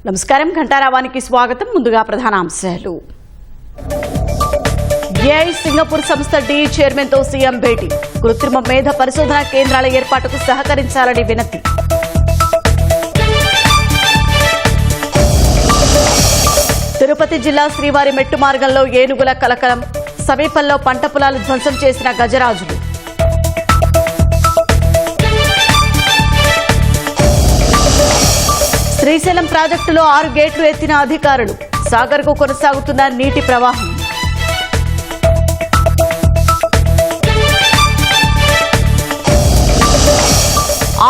నమస్కారం ఘంటారావానికి స్వాగతం. ముందుగా ప్రధానాంశాలు. ఏఐ సింగపూర్ సంస్థ డిఈ చైర్మన్ తో సీఎం భేటీ. కృత్రిమ మేధ పరిశోధన కేంద్రాల ఏర్పాటుకు సహకరించాలని వినతి. తిరుపతి జిల్లా శ్రీవారి మెట్టు మార్గంలో ఏనుగుల కలకలం. సమీపంలో పంట పొలాలు ధ్వంసం చేసిన గజరాజులు. శ్రీశైలం ప్రాజెక్టులో 6 గేట్లు ఎత్తిన అధికారులు. సాగర్కు కొనసాగుతున్న నీటి ప్రవాహం.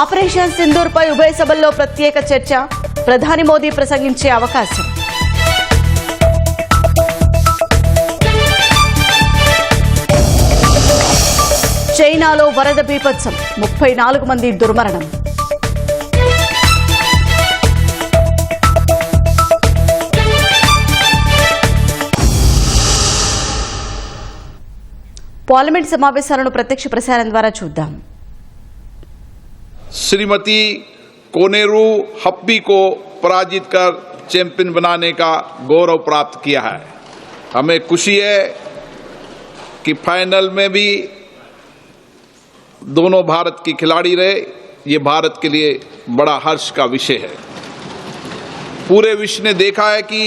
ఆపరేషన్ సింధూర్పై ఉభయ సభల్లో ప్రత్యేక చర్చ. ప్రధాని మోదీ ప్రసంగించే అవకాశం. చైనాలో వరద బీభత్సం. 34 మంది దుర్మరణం. పార్లమెంట్ సమావేశాలను ప్రత్యక్ష ప్రసారం ద్వారా చూద్దాం. श्रीमती कोनेरू हप्पी को पराजित कर चैंपियन बनाने का गौरव प्राप्त किया है. हमें खुशी है कि फाइनल में भी दोनों भारत की खिलाड़ी रहे. ये भारत के लिए बड़ा हर्ष का विषय है. पूरे विश्व ने देखा है कि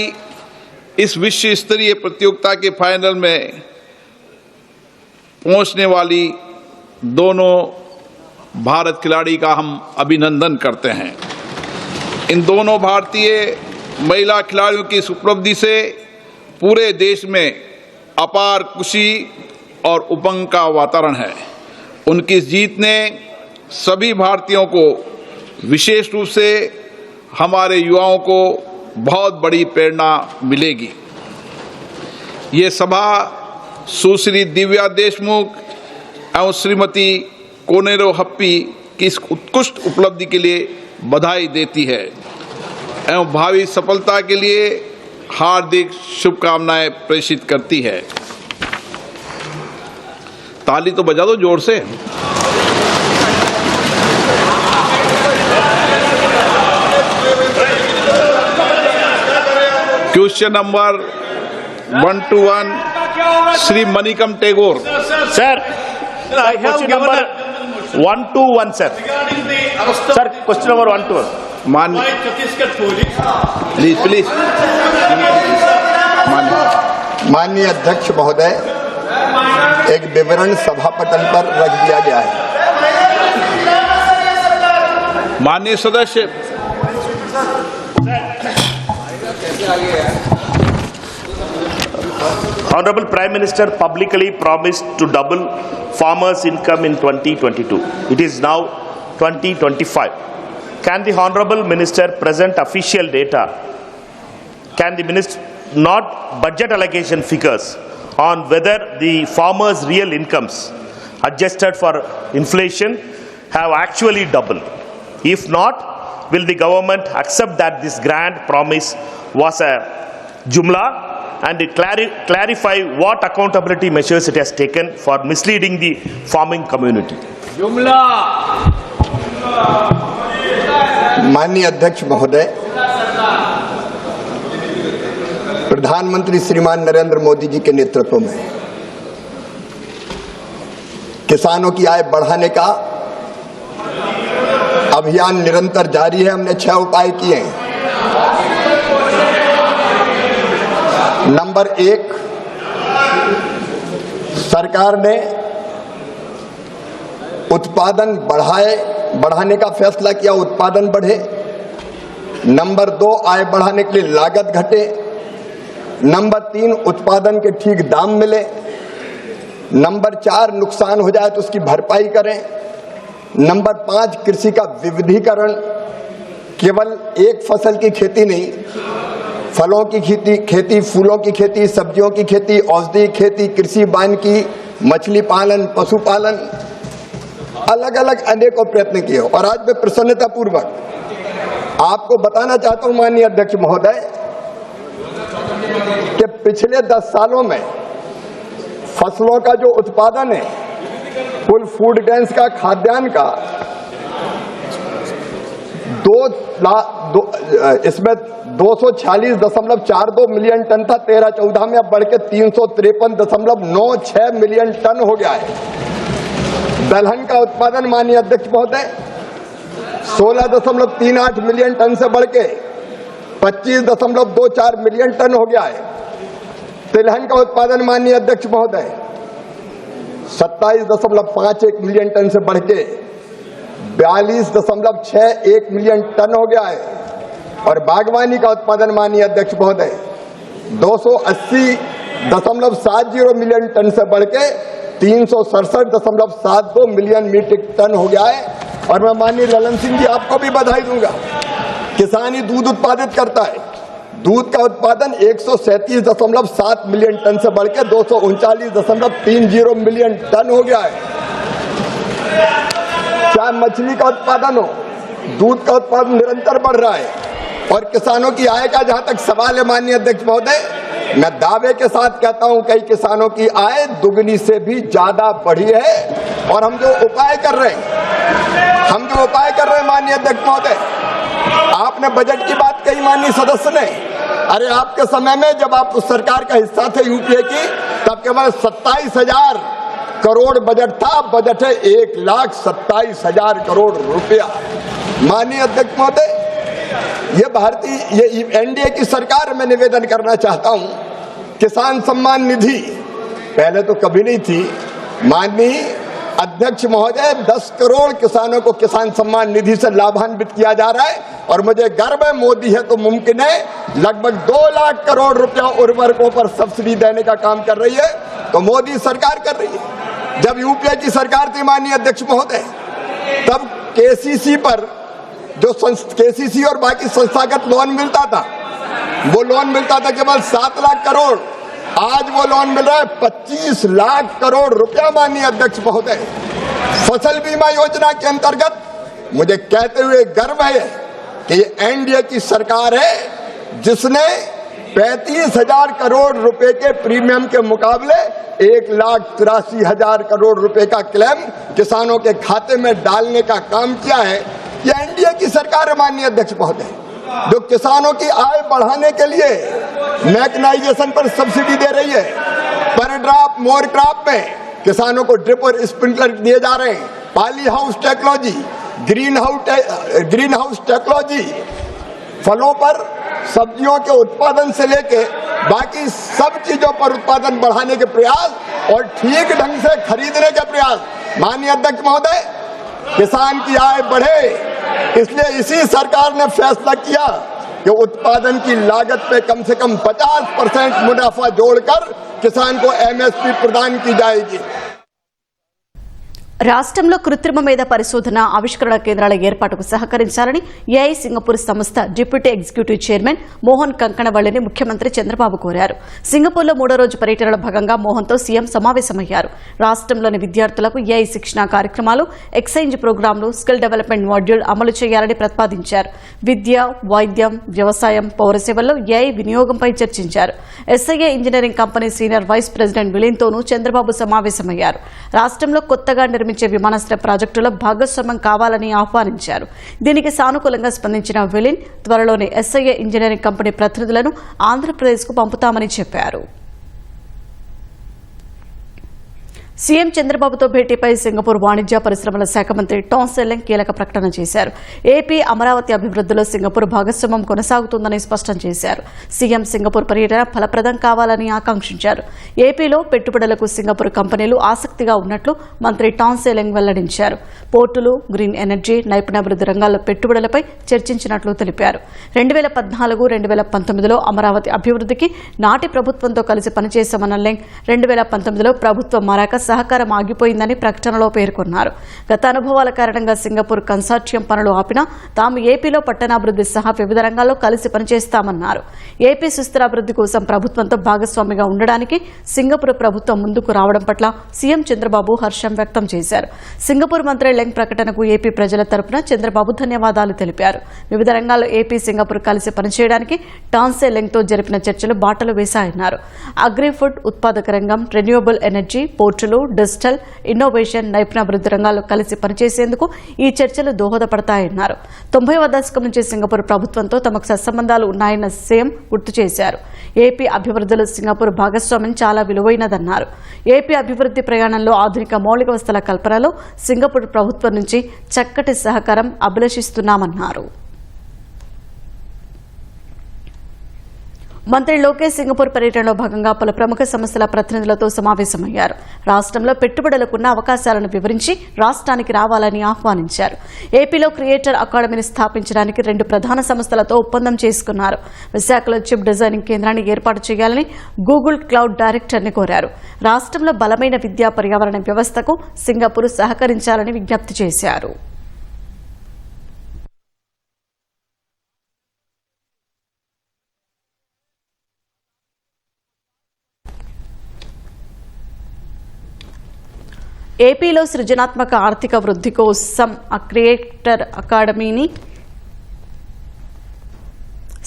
इस विश्व स्तरीय प्रतियोगिता के फाइनल में पहुंचने वाली दोनों भारत खिलाड़ी का हम अभिनंदन करते हैं. इन दोनों भारतीय महिला खिलाड़ियों की इस उपलब्धि से पूरे देश में अपार खुशी और उमंग का वातावरण है. उनकी इस जीत ने सभी भारतीयों को, विशेष रूप से हमारे युवाओं को बहुत बड़ी प्रेरणा मिलेगी. ये सभा सुश्री दिव्या देशमुख एवं श्रीमती कोनेरू हप्पी की इस उत्कृष्ट उपलब्धि के लिए बधाई देती है एवं भावी सफलता के लिए हार्दिक शुभकामनाएं प्रेषित करती है. ताली तो बजा दो जोर से. Question number 121 Shri Manickam Tagore. Sir, question number 121, sir. Sir, question number 121. Please माननीय अध्यक्ष महोदय, एक विवरण सभा पटल पर रख दिया गया है. माननीय सदस्य, Honorable Prime Minister publicly promised to double farmers' income in 2022. It is now 2025. Can the Honorable Minister present official data? Can the Minister not budget allocation figures on whether the farmers' real incomes adjusted for inflation have actually doubled? If not, will the government accept that this grand promise was a jumla and clarify what accountability measures it has taken for misleading the farming community? माननीय अध्यक्ष महोदय, प्रधानमंत्री श्रीमान नरेंद्र मोदी जी के नेतृत्व में किसानों की आय बढ़ाने का अभियान निरंतर जारी है. हमने 6 उपाय किए हैं. नंबर 1, सरकार ने उत्पादन बढ़ाने का फैसला किया, उत्पादन बढ़े. नंबर 2, आय बढ़ाने के लिए लागत घटे. नंबर 3, उत्पादन के ठीक दाम मिले. नंबर 4, नुकसान हो जाए तो उसकी भरपाई करें. नंबर 5, कृषि का विविधीकरण. केवल एक फसल की खेती नहीं, फलों की खेती, फूलों की खेती, सब्जियों की खेती, औषधि खेती, कृषि वानिकी, मछली पालन, पशुपालन, अलग अलग अनेकों प्रयत्न किए. और आज मैं प्रसन्नता पूर्वक आपको बताना चाहता हूं माननीय अध्यक्ष महोदय कि पिछले 10 सालों में फसलों का जो उत्पादन है, कुल फूड ग्रेन्स का, खाद्यान्न का इसमें 246.42 मिलियन टन था 13-14 में, अब बढ़ के 353.96 मिलियन टन हो गया है। दलहन का उत्पादन माननीय अध्यक्ष महोदय 16.38 मिलियन टन से बढ़ के 25.24 मिलियन टन हो गया है। तिलहन का उत्पादन माननीय अध्यक्ष महोदय 27.51 मिलियन टन से बढ़ के 42.61 मिलियन टन हो गया है। और बागवानी का उत्पादन माननीय अध्यक्ष महोदय 280.70 मिलियन टन से बढ़ के 367.72 मिलियन मीट्रिक टन हो गया है। और मैं माननीय ललन सिंह जी आपको भी बधाई दूंगा, किसान ही दूध उत्पादित करता है। दूध का उत्पादन 137.7 मिलियन टन से बढ़ के 239.30 मिलियन टन हो गया है। चाहे मछली का उत्पादन हो, दूध का उत्पादन निरंतर बढ़ रहा है। और किसानों की आय का जहां तक सवाल है माननीय अध्यक्ष महोदय, मैं दावे के साथ कहता हूं कई किसानों की आय दुगनी से भी ज्यादा बढ़ी है। और हम जो उपाय कर रहे हैं माननीय अध्यक्ष महोदय, आपने बजट की बात कही माननीय सदस्य ने, अरे आपके समय में जब आप उस सरकार का हिस्सा थे यूपीए की, तब केवल 27,000 करोड़ बजट था। बजट है 1,27,000 करोड़ रुपया। माननीय अध्यक्ष महोदय, ये एनडीए की सरकार में निवेदन करना चाहता हूं, किसान सम्मान निधि पहले तो कभी नहीं थी। माननीय अध्यक्ष महोदय 10 करोड़ किसानों को किसान सम्मान निधि से लाभान्वित किया जा रहा है। और मुझे गर्व है, मोदी है तो मुमकिन है, लगभग 2 लाख करोड़ रुपया उर्वरकों पर सब्सिडी देने का काम कर रही है, तो मोदी सरकार कर रही है। जब यूपीए की सरकार थी माननीय अध्यक्ष महोदय, तब केसीसी पर जो केसीसी और बाकी संस्थागत लोन मिलता था, वो लोन मिलता था केवल 7 लाख करोड़। आज वो लोन मिल रहा है 25 लाख करोड़ रुपया माननीय अध्यक्ष महोदय। फसल बीमा योजना के अंतर्गत मुझे कहते हुए गर्व है कि ये एनडीए की सरकार है जिसने 35,000 करोड़ रुपए के प्रीमियम के मुकाबले 1,83,000 करोड़ रुपए का क्लेम किसानों के खाते में डालने का काम किया है। ये एनडीए की सरकार है माननीय अध्यक्ष महोदय, जो किसानों की आय बढ़ाने के लिए मैकेनाइजेशन पर सब्सिडी दे रही है। पर ड्रॉप मोर क्रॉप में किसानों को ड्रिप और स्प्रिंकलर दिए जा रहे हैं। Poly house technology, green house technology, फलों पर सब्जियों के उत्पादन से लेके बाकी सब चीजों पर उत्पादन बढ़ाने के प्रयास और ठीक ढंग से खरीदने के प्रयास। माननीय अध्यक्ष महोदय, किसान की आय बढ़े, इसलिए इसी सरकार ने फैसला किया कि उत्पादन की लागत पे कम से कम 50% मुनाफा जोड़कर किसान को एमएसपी प्रदान की जाएगी। రాష్ట్రంలో కృత్రిమ మేధ పరిశోధన ఆవిష్కరణ కేంద్రాల ఏర్పాటుకు సహకరించాలని ఏఐ సింగపూర్ సంస్థ డిప్యూటీ ఎగ్జిక్యూటివ్ చైర్మన్ మోహన్ కంకణవల్లిని ముఖ్యమంత్రి చంద్రబాబు కోరారు. సింగపూర్లో 3వ రోజు పర్యటనలో భాగంగా మోహన్తో సీఎం సమావేశమయ్యారు. రాష్ట్రంలోని విద్యార్థులకు ఏఐ శిక్షణ కార్యక్రమాలు, ఎక్స్చేంజ్ ప్రోగ్రాంలు, స్కిల్ డెవలప్మెంట్ మాడ్యూల్ అమలు చేయాలని ప్రతిపాదించారు. విద్య, వైద్యం, వ్యవసాయం, పౌర సేవల్లో ఏఐ వినియోగంపై చర్చించారు. SIA engineering company senior vice president విలీన్తోనూ చంద్రబాబు సమావేశమయ్యారు. రాష్ట్రంలో కొత్తగా నిర్మించే విమానాశ్రయ ప్రాజెక్టులో భాగస్వామ్యం కావాలని ఆహ్వానించారు. దీనికి సానుకూలంగా స్పందించిన విలీన్ త్వరలోనే ఎస్ఐఏ ఇంజనీరింగ్ కంపెనీ ప్రతినిధులను ఆంధ్రప్రదేశ్కు పంపుతామని చెప్పారు. సీఎం చంద్రబాబుతో భేటీపై సింగపూర్ వాణిజ్య పరిశ్రమల శాఖ మంత్రి టాన్ సెల్లెంగ్ కీలక ప్రకటన చేశారు. ఏపీ అమరావతి అభివృద్ధిలో సింగపూర్ భాగస్వామ్యం కొనసాగుతుందని స్పష్టం చేశారు. సీఎం సింగపూర్ పర్యటన ఫలప్రదం కావాలని ఆకాంక్షించారు. ఏపీలో పెట్టుబడులకు సింగపూర్ కంపెనీలు ఆసక్తిగా ఉన్నట్లు మంత్రి టాన్ సెల్లెంగ్ వెల్లడించారు. పోర్టులు, గ్రీన్ ఎనర్జీ, నైపుణ్యాభివృద్ధి రంగాల్లో పెట్టుబడులపై చర్చించినట్లు తెలిపారు. 2014-2019లో అమరావతి అభివృద్ధికి నాటి ప్రభుత్వంతో కలిసి పనిచేశామన్న లెంగ్ 2019లో ప్రభుత్వం మారాక సహకారం ఆగిపోయిందని ప్రకటనలో పేర్కొన్నారు. గత అనుభవాల కారణంగా సింగపూర్ కన్సార్టియం పనులు ఆపినా తాము ఏపీలో పట్టణాభివృద్ధి సహా వివిధ రంగాల్లో కలిసి పనిచేస్తామన్నారు. ఏపీ సుస్థిరాభివృద్ధి కోసం ప్రభుత్వంతో భాగస్వామిగా ఉండడానికి సింగపూర్ ప్రభుత్వం ముందుకు రావడం పట్ల సీఎం చంద్రబాబు హర్షం వ్యక్తం చేశారు. సింగపూర్ మంత్రి లెంగ్ ప్రకటనకు ఏపీ ప్రజల తరపున చంద్రబాబు ధన్యవాదాలు తెలిపారు. వివిధ రంగాల్లో ఏపీ సింగపూర్ కలిసి పనిచేయడానికి టాన్సే లెంగ్తో జరిపిన చర్చలు బాటలు వేశాయన్నారు. అగ్రి ఫుడ్, ఉత్పాదక రంగం, రెన్యూవబుల్ ఎనర్జీ, పోర్టులు, పరిశ్రమలు, డిజిటల్, ఇన్నోవేషన్, నైపుణ్యాభివృద్ధి రంగాల్లో కలిసి పనిచేసేందుకు ఈ చర్చలు దోహదపడతాయన్నారు. 90వ దశకం నుంచి సింగపూర్ ప్రభుత్వంతో తమకు సత్సంబంధాలు ఉన్నాయన్న సీఎం గుర్తు చేశారు. ఏపీ అభివృద్ధిలో సింగపూర్ భాగస్వామ్యం చాలా విలువైనదన్నారు. ఏపీ అభివృద్ధి ప్రయాణంలో ఆధునిక మౌలిక వసతుల కల్పనలో సింగపూర్ ప్రభుత్వం నుంచి చక్కటి సహకారం అభిలషిస్తున్నామన్నారు. మంత్రి లోకేష్ సింగపూర్ పర్యటనలో భాగంగా పలు ప్రముఖ సంస్థల ప్రతినిధులతో సమావేశమయ్యారు. రాష్ట్రంలో పెట్టుబడులకున్న అవకాశాలను వివరించి రాష్ట్రానికి రావాలని ఆహ్వానించారు. ఏపీలో క్రియేటర్ అకాడమీని స్థాపించడానికి 2 ప్రధాన సంస్థలతో ఒప్పందం చేసుకున్నారు. విశాఖలో చిప్ డిజైనింగ్ కేంద్రాన్ని ఏర్పాటు చేయాలని గూగుల్ క్లౌడ్ డైరెక్టర్ని కోరారు. రాష్ట్రంలో బలమైన విద్యా పర్యావరణ వ్యవస్థకు సింగపూర్ సహకరించాలని విజ్ఞప్తి చేశారు. ఏపీలో సృజనాత్మక ఆర్థిక వృద్ధి కోసం క్రియేటర్ అకాడమీని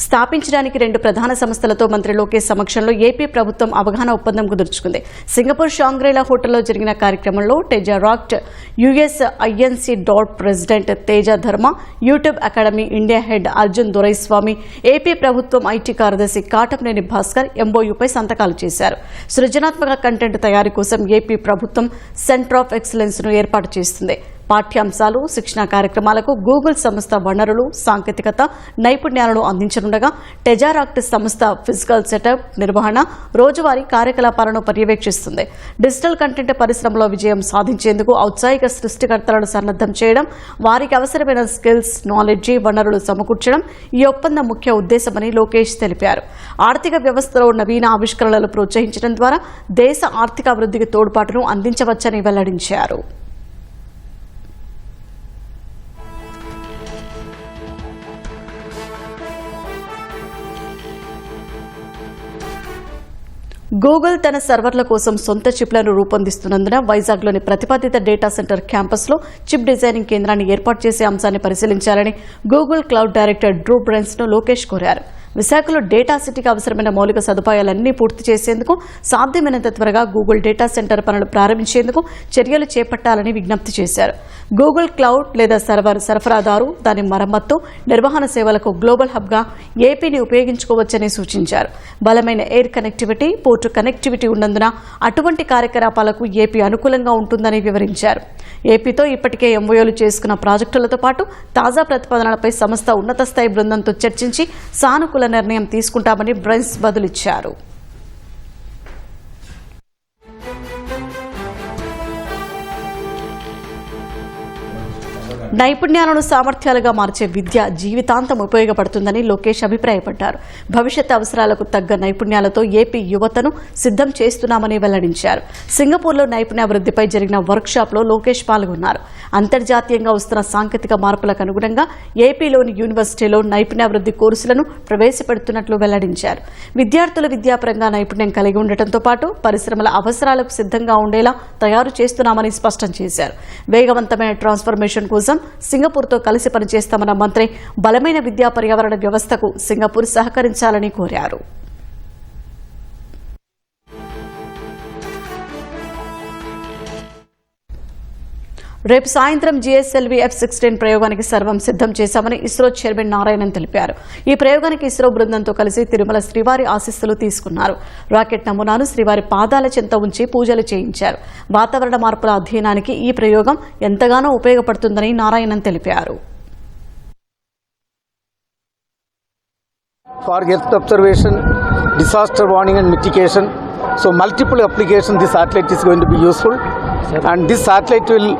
స్థాపించడానికి 2 ప్రధాన సంస్థలతో మంత్రి లోకేష్ సమక్షంలో ఏపీ ప్రభుత్వం అవగాహన ఒప్పందం కుదుర్చుకుంది. సింగపూర్ షాంగ్రీలా హోటల్లో జరిగిన కార్యక్రమంలో టెజారాక్ట్ USINC president Teja Dharma, YouTube academy India head Arjun Doraiswamy, AP ప్రభుత్వం ఐటీ కార్యదర్శి కాటంనేని భాస్కర్ MOUపై సంతకాలు చేశారు. సృజనాత్మక కంటెంట్ తయారీ కోసం ఏపీ ప్రభుత్వం సెంటర్ ఆఫ్ ఎక్సలెన్స్ ను ఏర్పాటు చేస్తుంది. పాఠ్యాంశాలు, శిక్షణా కార్యక్రమాలకు గూగుల్ సంస్థ వనరులు, సాంకేతికత, నైపుణ్యాలను అందించనుండగా టెజారాక్ట్ సంస్థ ఫిజికల్ సెటప్, నిర్వహణ, రోజువారీ కార్యకలాపాలను పర్యవేక్షిస్తుంది. డిజిటల్ కంటెంట్ పరిశ్రమలో విజయం సాధించేందుకు ఔత్సాహిక సృష్టికర్తలను సన్నద్ధం చేయడం, వారికి అవసరమైన స్కిల్స్, నాలెడ్జి, వనరులు సమకూర్చడం ఈ ఒప్పందం ముఖ్య ఉద్దేశమని లోకేష్ తెలిపారు. ఆర్థిక వ్యవస్థలో నవీన ఆవిష్కరణలు ప్రోత్సహించడం ద్వారా దేశ ఆర్థికాభివృద్ధికి తోడ్పాటును అందించవచ్చని వెల్లడించారు. గూగుల్ తన సర్వర్ల కోసం సొంత చిప్లను రూపొందిస్తున్నందున వైజాగ్లోని ప్రతిపాదిత డేటా సెంటర్ క్యాంపస్లో చిప్ డిజైనింగ్ కేంద్రాన్ని ఏర్పాటు చేసే అంశాన్ని పరిశీలించాలని గూగుల్ క్లౌడ్ డైరెక్టర్ డ్రూ బ్రెన్స్ను లోకేష్ కోరారు. విశాఖలో డేటా సిటీకి అవసరమైన మౌలిక సదుపాయాలన్నీ పూర్తి చేసేందుకు సాధ్యమైనంత త్వరగా గూగుల్ డేటా సెంటర్ పనులు ప్రారంభించేందుకు చర్యలు చేపట్టాలని విజ్ఞప్తి చేశారు. గూగుల్ క్లౌడ్ లేదా సర్వర్ సరఫరాదారు దాని మరమ్మత్తు, నిర్వహణ సేవలకు గ్లోబల్ హబ్గా ఏపీని ఉపయోగించుకోవచ్చని సూచించారు. బలమైన ఎయిర్ కనెక్టివిటీ, పోర్టు కనెక్టివిటీ ఉన్నందున అటువంటి కార్యకలాపాలకు ఏపీ అనుకూలంగా ఉంటుందని వివరించారు. ఏపీతో ఇప్పటికే MOUలు చేసుకున్న ప్రాజెక్టులతో పాటు తాజా ప్రతిపాదనలపై సంస్థ ఉన్నత స్థాయి బృందంతో చర్చించి సానుకూల నిర్ణయం తీసుకుంటామని బ్రెన్స్ బదులిచ్చారు. నైపుణ్యాలను సామర్థ్యాలుగా మార్చే విద్య జీవితాంతం ఉపయోగపడుతుందని లోకేష్ అభిప్రాయపడ్డారు. భవిష్యత్ అవసరాలకు తగ్గ నైపుణ్యాలతో ఏపీ యువతను సిద్ధం చేస్తున్నామని వెల్లడించారు. సింగపూర్లో నైపుణ్యాభివృద్ధిపై జరిగిన వర్క్షాప్లో లోకేష్ పాల్గొన్నారు. అంతర్జాతీయంగా వస్తున్న సాంకేతిక మార్పులకు అనుగుణంగా ఏపీలోని యూనివర్సిటీలో నైపుణ్యాభివృద్ధి కోర్సులను ప్రవేశపెడుతున్నట్లు వెల్లడించారు. విద్యార్థులు విద్యాపరంగా నైపుణ్యం కలిగి ఉండటంతో పాటు పరిశ్రమల అవసరాలకు సిద్ధంగా ఉండేలా తయారు చేస్తున్నామని స్పష్టం చేశారు. వేగవంతమైన ట్రాన్స్ఫర్మేషన్ కోసం సింగపూర్తో కలిసి పనిచేస్తామన్న మంత్రి బలమైన విద్యా పర్యావరణ వ్యవస్థకు సింగపూర్ సహకరించాలని కోరారు. రేపు సాయంత్రం GSLV F-16 ప్రయోగానికి సర్వం సిద్ధం చేశామని ఇస్రో చైర్మన్ నారాయణన్ తెలిపారు. ఈ ప్రయోగానికి ఇస్రో బృందంతో కలిసి తిరుమల శ్రీవారి ఆశీస్సులు తీసుకున్నారు. రాకెట్ నమూనాను శ్రీవారి పాదాల చెంత ఉంచి పూజలు చేయించారు. వాతావరణ మార్పుల అధ్యయనానికి ఈ ప్రయోగం ఎంతగానో ఉపయోగపడుతుందని నారాయణన్ తెలిపారు. For Earth observation, disaster warning and mitigation, so multiple applications this satellite is going to be useful, and this satellite will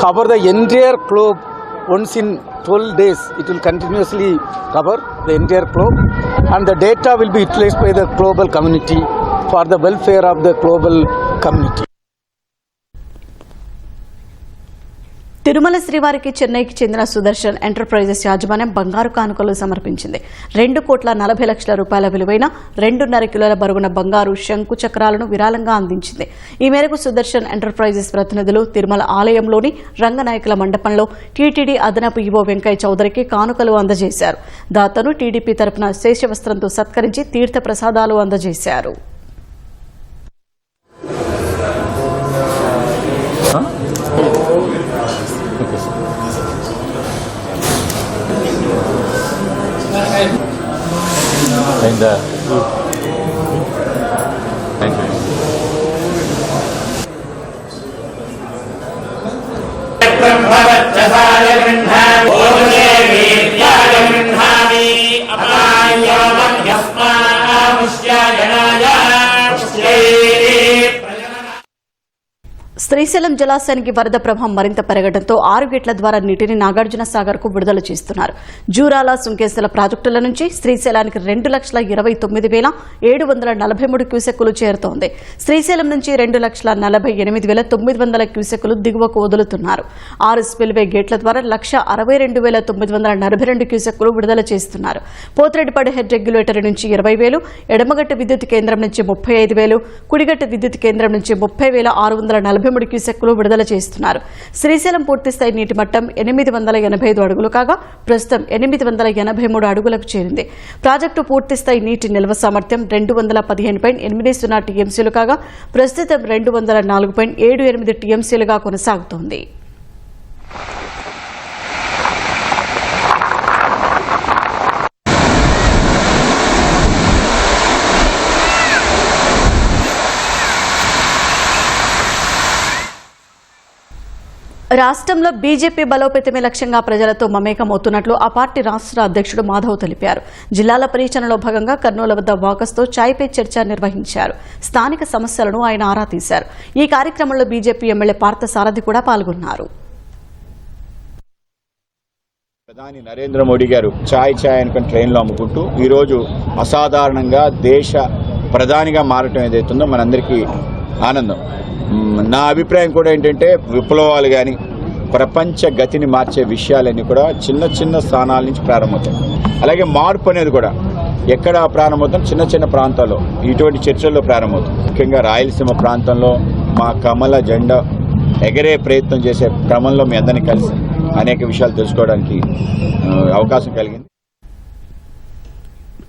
cover the entire globe once in 12 days. It will continuously cover the entire globe, and the data will be utilized by the global community for the welfare of the global community. Tirumala శ్రీవారికి చెన్నైకి చెందిన Sudarshan enterprises యాజమాన్యం బంగారు కానుకలు సమర్పించింది. 2,40,00,000 రూపాయల విలువైన 2.5 కిలోల బరువున బంగారు శంకు చక్రాలను విరాళంగా అందించింది. ఈ మేరకు సుదర్శన్ ఎంటర్ప్రైజెస్ ప్రతినిధులు తిరుమల ఆలయంలోని రంగనాయకుల మండపంలో టీటీడీ అదనపు ఈవో వెంకయ్య చౌదరికి కానుకలు అందజేశారు. దాతను టీడీపీ తరపున శేషవస్త్రంతో సత్కరించి తీర్థ ప్రసాదాలు అందజేశారు. And thank you. శ్రీశైలం జలాశయానికి వరద ప్రభావం మరింత పెరగడంతో 6 గేట్ల ద్వారా నీటిని నాగార్జున సాగర్ కు విడుదల చేస్తున్నారు. జూరాల, సుంకేశ్వర ప్రాజెక్టుల నుంచి శ్రీశైలానికి 2,29,743 క్యూసెక్కులు చేరుతోంది. శ్రీశైలం నుంచి 2,48,900 క్యూసెక్కులు దిగువకు వదులుతున్నారు. 6 స్పిల్వే గేట్ల ద్వారా 1,62,942 క్యూసెక్కులు విడుదల చేస్తున్నారు. పోతిరెడ్డిపాడు హెడ్ రెగ్యులేటర్ నుంచి 20,000, ఎడమగట్టు విద్యుత్ కేంద్రం నుంచి 35,000, కుడిగట్టు విద్యుత్ కేంద్రం నుంచి 30,643 క్యూసెక్కులు విడుదల చేస్తున్నారు. శ్రీశైలం పూర్తిస్థాయి నీటి మట్టం 885 అడుగులు కాగా ప్రస్తుతం 883 అడుగులకు చేరింది. ప్రాజెక్టు పూర్తిస్థాయి నీటి నిల్వ సామర్థ్యం 215.80 టీఎంసీలు కాగా ప్రస్తుతం 204.78 టీఎంసీలుగా కొనసాగుతోంది. రాష్ట్రంలో బీజేపీ బలోపేతమే లక్ష్యంగా ప్రజలతో మమేకమవుతున్నట్లు ఆ పార్టీ రాష్ట్ర అధ్యక్షుడు మాధవ్ తెలిపారు. జిల్లాల పర్యటనలో భాగంగా కర్నూలు వద్ద వాకస్తో చాయ్పై చర్చ నిర్వహించారు. స్థానిక సమస్యలను ఆయన ఆరా తీశారు. ఈ కార్యక్రమంలో బీజేపీ ఎమ్మెల్యే పార్థసారథి కూడా పాల్గొన్నారు. ప్రధాని నరేంద్ర మోడీ గారు చాయ్ అనుకుని ట్రైన్లో అమ్ముకుంటూ ఈరోజు అసాధారణంగా దేశ ప్రధానిగా మారటం ఏదైతుందో మనందరికీ ఆనందం. నా అభిప్రాయం కూడా ఏంటంటే విప్లవాలు కానీ ప్రపంచ గతిని మార్చే విషయాలన్నీ కూడా చిన్న చిన్న స్థానాల నుంచి ప్రారంభమవుతాయి. అలాగే మార్పు అనేది కూడా ఎక్కడ ప్రారంభమవుతాం, చిన్న చిన్న ప్రాంతాల్లో ఇటువంటి చర్చల్లో ప్రారంభమవుతుంది. ముఖ్యంగా రాయలసీమ ప్రాంతంలో మా కమల జెండా ఎగరే ప్రయత్నం చేసే క్రమంలో మీ అందరినీ కలిసి అనేక విషయాలు తెలుసుకోవడానికి అవకాశం కలిగింది.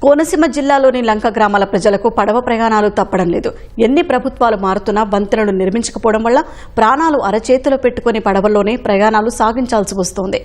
కోనసీమ జిల్లాలోని లంక గ్రామాల ప్రజలకు పడవ ప్రయాణాలు తప్పడం లేదు. ఎన్ని ప్రభుత్వాలు మారుతున్నా వంతెనలు నిర్మించకపోవడం వల్ల ప్రాణాలు అరచేతిలో పెట్టుకుని పడవల్లోనే ప్రయాణాలు సాగించాల్సి వస్తోంది.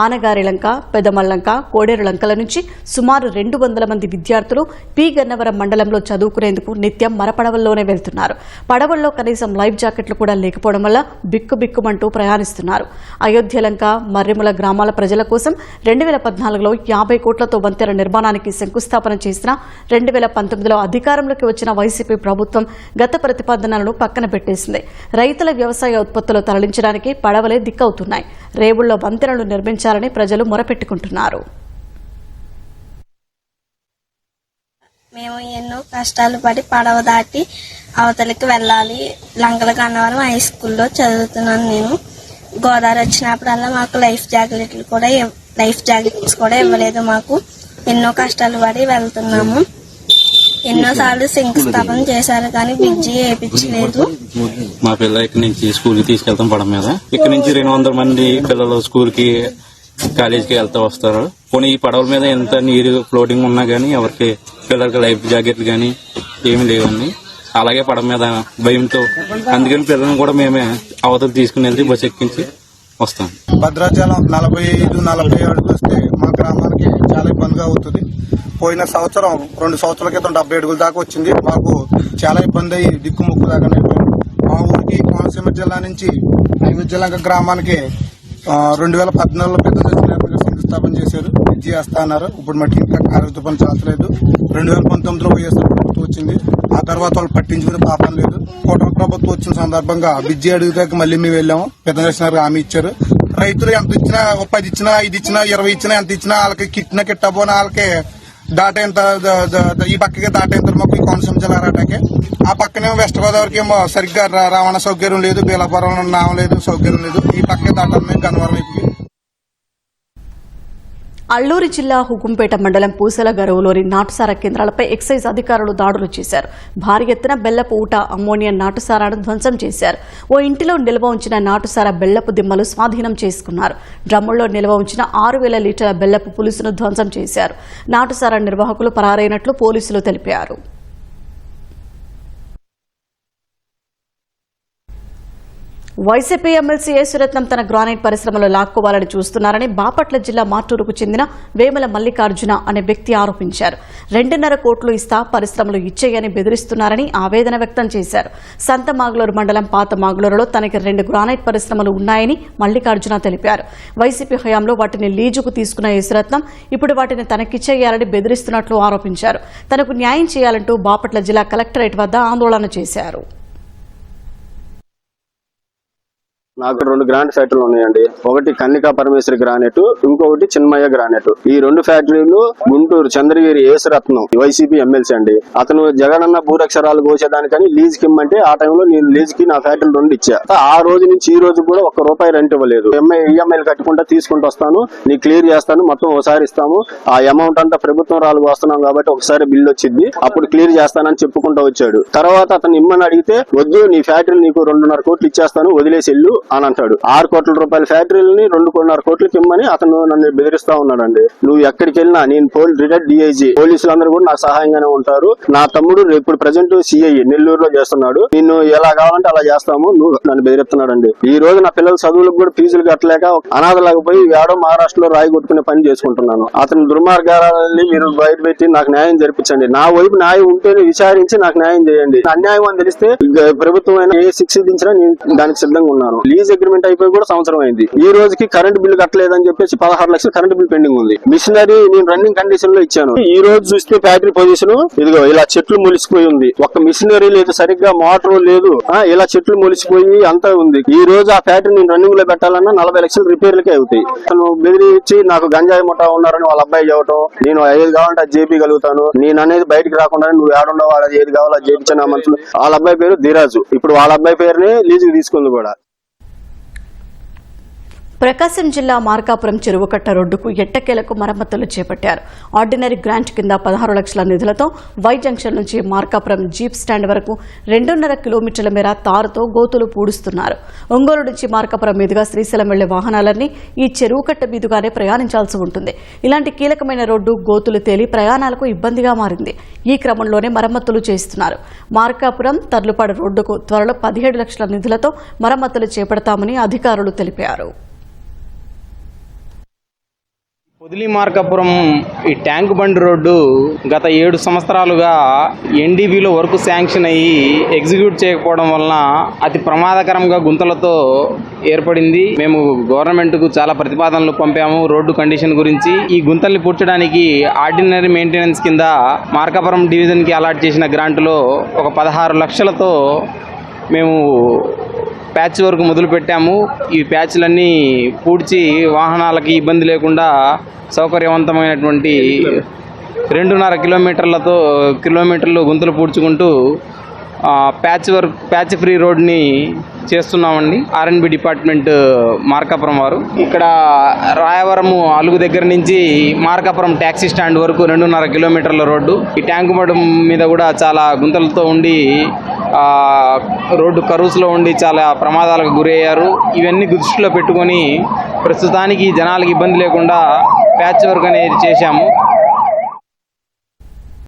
ఆనగారి లంక, పెదమల్లంక, కోడేరు లంకల నుంచి సుమారు 200 మంది విద్యార్థులు పి గన్నవరం మండలంలో చదువుకునేందుకు నిత్యం మరపడవల్లోనే వెళ్తున్నారు. పడవల్లో కనీసం లైఫ్ జాకెట్లు కూడా లేకపోవడం వల్ల బిక్కుబిక్కుమంటూ ప్రయాణిస్తున్నారు. అయోధ్య లంక, మర్రిముల గ్రామాల ప్రజల కోసం 2014లో 50 కోట్లతో వంతెన నిర్మాణానికి శంకుస్థాపన చేసిన 2019లో అధికారంలోకి వచ్చిన వైసీపీ ప్రభుత్వం గత ప్రతిపాదనలను పక్కన పెట్టేసింది. రైతుల వ్యవసాయ ఉత్పత్తులు తరలించడానికి పడవలే దిక్కవుతున్నాయి. రేవుల్లో వంతెనలు నిర్మించాలని ప్రజలు మొరపెట్టుకుంటున్నారు. మేము ఎన్నో కష్టాలు పడి పడవ దాటి అవతలికి వెళ్ళాలి. లంకల గన్నవరం హై స్కూల్లో చదువుతున్నాను నేను. గోదావరి వచ్చినప్పుడల్లా మాకు లైఫ్ జాకెట్స్ కూడా ఇవ్వలేదు. మాకు ఎన్నో కష్టాలు పడి వెళ్తున్నాము. ఎన్నోసార్లు శంకుస్థాపన చేశారు కానీ బ్రిడ్జి వేయించలేదు. మా పిల్ల ఇక్కడి నుంచి స్కూల్కి తీసుకెళ్తాం పడవ మీద. ఇక్కడ నుంచి 200 మంది పిల్లలు స్కూల్కి, కాలేజీకి వెళ్తూ వస్తారు. పోనీ ఈ పడవల మీద ఎంత నీరు ఫ్లోటింగ్ ఉన్నా కానీ ఎవరికి పిల్లలకి లైఫ్ జాకెట్లు కానీ ఏమి లేవండి. అలాగే పడవ మీద భయంతో, అందుకని పిల్లలను కూడా మేమే అవతల తీసుకుని వెళ్తే బస్సు ఎక్కించి వస్తాం. భద్రాచలం 45-47 వస్తే మా గ్రామానికి చాలా ఇబ్బందిగా అవుతుంది. పోయిన సంవత్సరం 2 సంవత్సరాల క్రితం 70 అడుగుల దాకా వచ్చింది. మాకు చాలా ఇబ్బంది అయ్యి దిక్కుముక్కు దాకా మా ఊరికి కోనసీమ జిల్లా నుంచి అయోధ్యలంక గ్రామానికి 2014లో పెద్ద శంకుస్థాపన చేశారు. బ్రిడ్జి వేస్తా అన్నారు. ఇప్పుడు మట్టి ఇంకా కాలువ పని చాలలేదు. 2019లో వైఎస్ఆర్ ప్రభుత్వం వచ్చింది. ఆ తర్వాత వాళ్ళు పట్టించుకునే పాపం లేదు. కూటమి ప్రభుత్వం వచ్చిన సందర్భంగా బ్రిడ్జి అడుగుతాక మళ్ళీ మేము వెళ్ళాము. పెద్ద హామీ ఇచ్చారు. రైతులు ఎంత ఇచ్చినా, 10 ఇచ్చినా, 5 ఇచ్చినా, 20 ఇచ్చినా, ఎంత ఇచ్చినా వాళ్ళకి కిట్టబోనా వాళ్ళకి దాటేంత ఈ పక్కకి దాటేంత మాకు ఈ కోనసీమ జిల్లా రాటాకే. ఆ పక్కనేమో వెస్ట్ గోదావరికి ఏమో సరిగ్గా రవాణా సౌకర్యం లేదు. బీలాపురం నామం లేదు, సౌకర్యం లేదు. ఈ పక్కకి దాటాలి మేము గన్నవరం వైపుకి. అల్లూరి జిల్లా హుకుంపేట మండలం పూసల గరువులోని నాటుసారా కేంద్రాలపై ఎక్సైజ్ అధికారులు దాడులు చేశారు. భారీ ఎత్తున బెల్లపు ఊట, అమ్మోనియా నాటుసారాను ధ్వంసం చేశారు. ఓ ఇంటిలో నిల్వ ఉంచిన నాటుసారా బెల్లపు దిమ్మలు స్వాధీనం చేసుకున్నారు. డ్రమ్ముల్లో నిల్వ ఉంచిన 6,000 లీటర్ల బెల్లపు పులుసును ధ్వంసం చేశారు. నాటుసారా నిర్వాహకులు పరారైనట్లు పోలీసులు తెలిపారు. వైసీపీ ఎమ్మెల్సీ యేసురత్నం తన గ్రానైట్ పరిశ్రమలో లాక్కోవాలని చూస్తున్నారని బాపట్ల జిల్లా మార్టూరుకు చెందిన వేమల మల్లికార్జున అనే వ్యక్తి ఆరోపించారు. 2.5 కోట్లు ఇస్తా పరిశ్రమలు ఇచ్చేయని బెదిరిస్తున్నారని ఆవేదన వ్యక్తం చేశారు. సంత మాగులూరు మండలం పాత మాగులూరులో తనకి 2 గ్రానైట్ పరిశ్రమలు ఉన్నాయని మల్లికార్జున తెలిపారు. వైసీపీ హయాంలో వాటిని లీజుకు తీసుకున్న యేసురత్నం ఇప్పుడు వాటిని తనకిచ్చేయాలని బెదిరిస్తున్నట్లు ఆరోపించారు. తనకు న్యాయం చేయాలంటూ బాపట్ల జిల్లా కలెక్టరేట్ వద్ద ఆందోళన చేశారు. నాకు 2 గ్రానైట్ ఫ్యాక్టరీలు ఉన్నాయండి. ఒకటి కన్నికా పరమేశ్వరి గ్రానైట్, ఇంకొకటి చిన్మయ్య గ్రానైట్. ఈ 2 ఫ్యాక్టరీలు గుంటూరు చంద్రగిరి యేసురత్నం వైసీపీ ఎమ్మెల్సీ అండి. అతను జగనన్న భూరక్షరాలు కోసేదానికని లీజ్ కి ఇమ్మంటే ఆ టైంలో నేను లీజ్ కి నా ఫ్యాక్టరీలు 2 ఇచ్చా. ఆ రోజు నుంచి ఈ రోజు కూడా ₹1 రెంట్ ఇవ్వలేదు. ఈఎంఐలు కట్టుకుంటా తీసుకుంటూ వస్తాను, నీకు క్లియర్ చేస్తాను, మొత్తం ఒకసారి ఇస్తాము, ఆ అమౌంట్ అంతా ప్రభుత్వం రాళ్ళు వస్తున్నాం కాబట్టి ఒకసారి బిల్లు వచ్చింది, అప్పుడు క్లియర్ చేస్తానని చెప్పుకుంటూ వచ్చాడు. తర్వాత అతను ఇమ్మని అడిగితే వద్దు, నీ ఫ్యాక్టరీ నీకు 2.5 కోట్లు ఇచ్చేస్తాను, వదిలేసి వెళ్ళు అని అంటాడు. 6 కోట్ల రూపాయల ఫ్యాక్టరీలని 2.5 కోట్లకి ఇమ్మని అతను నన్ను బెదిరిస్తా ఉన్నాడండి. నువ్వు ఎక్కడికి వెళ్ళినా, నేను రిటైర్డ్ డిఐజీ, పోలీసులందరూ కూడా నాకు సహాయంగానే ఉంటారు. నా తమ్ముడు ఇప్పుడు ప్రజెంట్ సిఐ నెల్లూరులో చేస్తున్నాడు. నిన్ను ఎలా కావాలంటే అలా చేస్తాము, నువ్వు నన్ను బెదిరిస్తున్నాడండి. ఈ రోజు నా పిల్లల చదువులకు కూడా ఫీజులు కట్టలేక అనాథలాగిపోయి ఏడో మహారాష్ట్రలో రాయి కొట్టుకునే పని చేసుకుంటున్నాను. అతని దుర్మార్గాలని మీరు బయట పెట్టి నాకు న్యాయం జరిపించండి. నా వైపు న్యాయం ఉంటేనే విచారించి నాకు న్యాయం చేయండి. అన్యాయం అని తెలిస్తే ప్రభుత్వం అయినా ఏ శిక్ష విధించినా నేను దానికి సిద్ధంగా ఉన్నాను. లీజ్ అగ్రిమెంట్ అయిపోయి కూడా సంవత్సరం అయింది. ఈ రోజుకి కరెంట్ బిల్లు కట్టలేదని చెప్పేసి 16 లక్షలు కరెంట్ బిల్ పెండింగ్ ఉంది. మిషనరీ నేను రన్నింగ్ కండిషన్ లో ఇచ్చాను. ఈ రోజు చూస్తే ఫ్యాక్టరీ పొజిషన్ ఇదిగో ఇలా చెట్లు మొలిసిపోయి ఉంది. ఒక్క మిషనరీ లేదు, సరిగ్గా మోటార్ లేదు, ఇలా చెట్లు మొలిసిపోయి అంతా ఉంది. ఈ రోజు ఆ ఫ్యాక్టరీ నేను రన్నింగ్ లో పెట్టాలన్నా 40 లక్షలు రిపేర్లకే అవుతాయి. తను బెదిరించి నాకు గంజాయి ముఠా ఉన్నారని వాళ్ళ అబ్బాయి చెప్పడం, నేను ఏది కావాలంటే అది చేపించగలుగుతాను, నేను అనేది బయటకు రాకుండా నువ్వు ఏడుండవు, వాళ్ళ ఏది కావాలో అది చేయించిన మనుషులు. వాళ్ళ అబ్బాయి పేరు ధీరాజు. ఇప్పుడు వాళ్ళ అబ్బాయి పేరునే లీజుకి తీసుకుంది కూడా. ప్రకాశం జిల్లా మార్కాపురం చెరువుకట్ట రోడ్డుకు ఎట్టకేలకు మరమ్మతులు చేపట్టారు. ఆర్డినరీ గ్రాంట్ కింద 16 లక్షల నిధులతో వై జంక్షన్ నుంచి మార్కాపురం జీప్ స్టాండ్ వరకు 2.5 కిలోమీటర్ల మేర తారుతో గోతులు పూడుస్తున్నారు. ఒంగోలు నుంచి మార్కాపురం మీదుగా శ్రీశైలం వెళ్లే వాహనాలన్నీ ఈ చెరువుకట్ట మీదుగానే ప్రయాణించాల్సి ఉంటుంది. ఇలాంటి కీలకమైన రోడ్డు గోతులు తేలి ప్రయాణాలకు ఇబ్బందిగా మారింది. ఈ క్రమంలోనే మరమ్మతులు చేస్తున్నారు. మార్కాపురం తర్లుపాడు రోడ్డుకు త్వరలో 17 లక్షల నిధులతో మరమ్మతులు చేపడతామని అధికారులు తెలిపారు. పొదిలి మార్కాపురం ఈ ట్యాంక్ బండ్ రోడ్డు గత 7 సంవత్సరాలుగా ఎన్డీబీలో వర్క్ శాంక్షన్ అయ్యి ఎగ్జిక్యూట్ చేయకపోవడం వలన అతి ప్రమాదకరంగా గుంతలతో ఏర్పడింది. మేము గవర్నమెంట్కు చాలా ప్రతిపాదనలు పంపాము రోడ్డు కండిషన్ గురించి. ఈ గుంతల్ని పూడ్చడానికి ఆర్డినరీ మెయింటెనెన్స్ కింద మార్కాపురం డివిజన్కి అలాట్ చేసిన గ్రాంటులో ఒక 16 లక్షలతో మేము ప్యాచ్ వర్క్ మొదలుపెట్టాము. ఈ ప్యాచ్లన్నీ పూడ్చి వాహనాలకి ఇబ్బంది లేకుండా సౌకర్యవంతమైనటువంటి 2.5 కిలోమీటర్లు గుంతలు పూడ్చుకుంటూ ప్యాచ్ ఫ్రీ రోడ్ని చేస్తున్నామండి. ఆర్ఎన్బి డిపార్ట్మెంట్ మార్కాపురం వారు ఇక్కడ రాయవరము అలుగు దగ్గర నుంచి మార్కాపురం ట్యాక్సీ స్టాండ్ వరకు 2.5 కిలోమీటర్ల రోడ్డు. ఈ ట్యాంకు మడం మీద కూడా చాలా గుంతలతో ఉండి రోడ్డు కర్వ్స్లో ఉండి చాలా ప్రమాదాలకు గురయ్యారు. ఇవన్నీ దృష్టిలో పెట్టుకొని ప్రస్తుతానికి జనాలకు ఇబ్బంది లేకుండా ప్యాచ్ వర్క్ అనేది చేశాము.